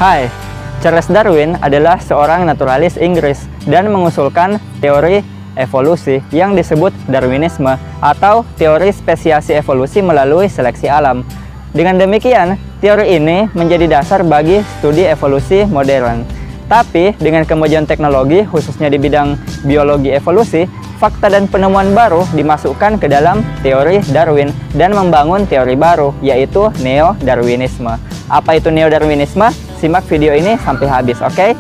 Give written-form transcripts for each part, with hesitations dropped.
Hai, Charles Darwin adalah seorang naturalis Inggris dan mengusulkan teori evolusi yang disebut Darwinisme atau teori spesiasi evolusi melalui seleksi alam. Dengan demikian, teori ini menjadi dasar bagi studi evolusi modern. Tapi, dengan kemajuan teknologi, khususnya di bidang biologi evolusi, fakta dan penemuan baru dimasukkan ke dalam teori Darwin dan membangun teori baru, yaitu Neo-Darwinisme. Apa itu Neo-Darwinisme? Simak video ini sampai habis, oke?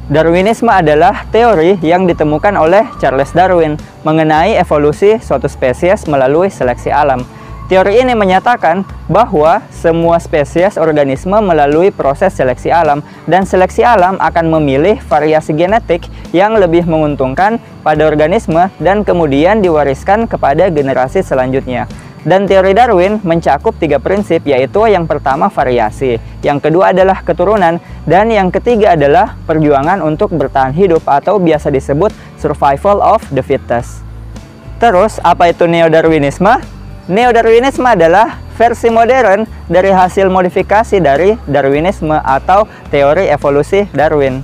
Darwinisme adalah teori yang ditemukan oleh Charles Darwin mengenai evolusi suatu spesies melalui seleksi alam. Teori ini menyatakan bahwa semua spesies organisme melalui proses seleksi alam, dan seleksi alam akan memilih variasi genetik yang lebih menguntungkan pada organisme dan kemudian diwariskan kepada generasi selanjutnya. Dan teori Darwin mencakup 3 prinsip, yaitu yang pertama variasi, yang kedua adalah keturunan, dan yang ketiga adalah perjuangan untuk bertahan hidup atau biasa disebut survival of the fittest. Terus, apa itu Neo-Darwinisme? Neo-Darwinisme adalah versi modern dari hasil modifikasi dari Darwinisme atau teori evolusi Darwin.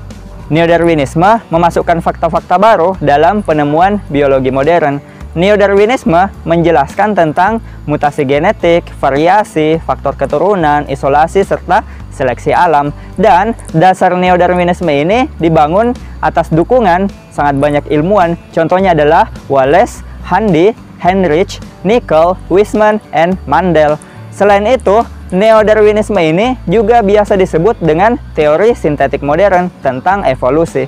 Neo-Darwinisme memasukkan fakta-fakta baru dalam penemuan biologi modern. Neo-Darwinisme menjelaskan tentang mutasi genetik, variasi, faktor keturunan, isolasi, serta seleksi alam. Dan dasar Neo-Darwinisme ini dibangun atas dukungan sangat banyak ilmuwan. Contohnya adalah Wallace, Handy, Heinrich, Nickel, Weismann, and Mandel. Selain itu, Neo-Darwinisme ini juga biasa disebut dengan teori sintetik modern tentang evolusi.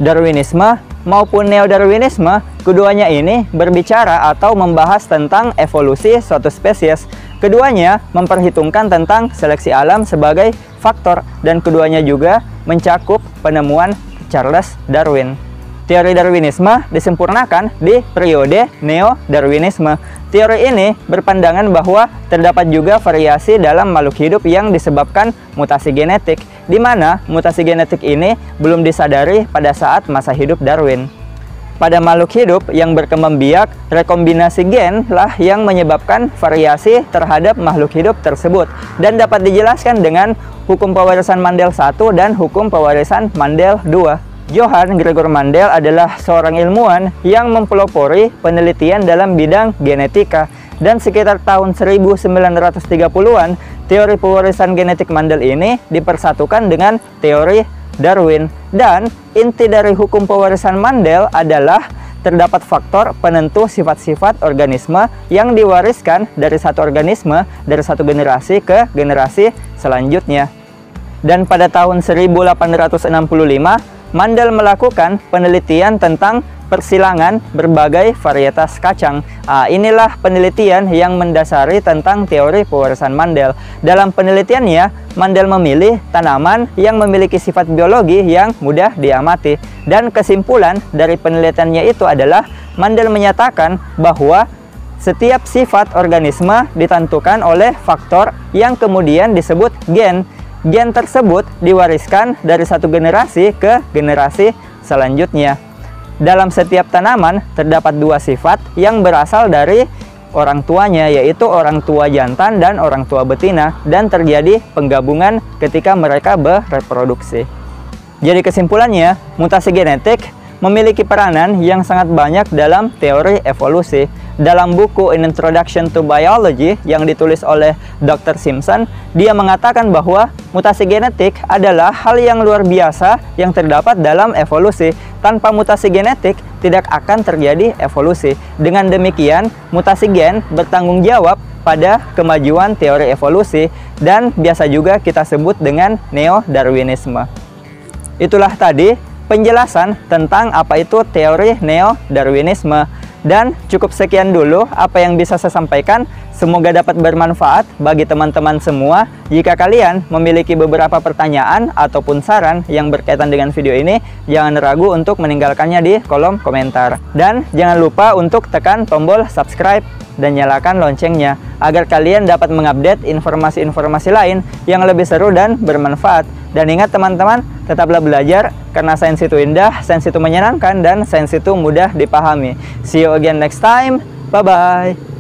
Darwinisme maupun Neo-Darwinisme, keduanya ini berbicara atau membahas tentang evolusi suatu spesies. Keduanya memperhitungkan tentang seleksi alam sebagai faktor, dan keduanya juga mencakup penemuan Charles Darwin. Teori Darwinisme disempurnakan di periode Neo-Darwinisme. Teori ini berpandangan bahwa terdapat juga variasi dalam makhluk hidup yang disebabkan mutasi genetik, di mana mutasi genetik ini belum disadari pada saat masa hidup Darwin. Pada makhluk hidup yang berkembang biak, rekombinasi gen lah yang menyebabkan variasi terhadap makhluk hidup tersebut, dan dapat dijelaskan dengan hukum pewarisan Mandel 1 dan hukum pewarisan Mandel 2. Johann Gregor Mandel adalah seorang ilmuwan yang mempelopori penelitian dalam bidang genetika, dan sekitar tahun 1930-an, teori pewarisan genetik Mandel ini dipersatukan dengan teori Darwin. Dan inti dari hukum pewarisan Mandel adalah terdapat faktor penentu sifat-sifat organisme yang diwariskan dari satu organisme dari satu generasi ke generasi selanjutnya. Dan pada tahun 1865, Mandel melakukan penelitian tentang persilangan berbagai varietas kacang. Inilah penelitian yang mendasari tentang teori pewarisan Mandel. Dalam penelitiannya, Mandel memilih tanaman yang memiliki sifat biologi yang mudah diamati. Dan kesimpulan dari penelitiannya itu adalah Mandel menyatakan bahwa setiap sifat organisme ditentukan oleh faktor yang kemudian disebut gen. Gen tersebut diwariskan dari satu generasi ke generasi selanjutnya. Dalam setiap tanaman terdapat 2 sifat yang berasal dari orang tuanya, yaitu orang tua jantan dan orang tua betina, dan terjadi penggabungan ketika mereka bereproduksi. Jadi kesimpulannya, mutasi genetik memiliki peranan yang sangat banyak dalam teori evolusi. Dalam buku An Introduction to Biology yang ditulis oleh Dr. Simpson, dia mengatakan bahwa mutasi genetik adalah hal yang luar biasa yang terdapat dalam evolusi. Tanpa mutasi genetik, tidak akan terjadi evolusi. Dengan demikian, mutasi gen bertanggung jawab pada kemajuan teori evolusi, dan biasa juga kita sebut dengan Neo-Darwinisme. Itulah tadi penjelasan tentang apa itu teori Neo-Darwinisme. Dan cukup sekian dulu apa yang bisa saya sampaikan. Semoga dapat bermanfaat bagi teman-teman semua. Jika kalian memiliki beberapa pertanyaan ataupun saran yang berkaitan dengan video ini, jangan ragu untuk meninggalkannya di kolom komentar. Dan jangan lupa untuk tekan tombol subscribe. dan nyalakan loncengnya agar kalian dapat mengupdate informasi-informasi lain yang lebih seru dan bermanfaat. Dan ingat teman-teman, tetaplah belajar karena sains itu indah, sains itu menyenangkan, dan sains itu mudah dipahami. See you again next time. Bye-bye.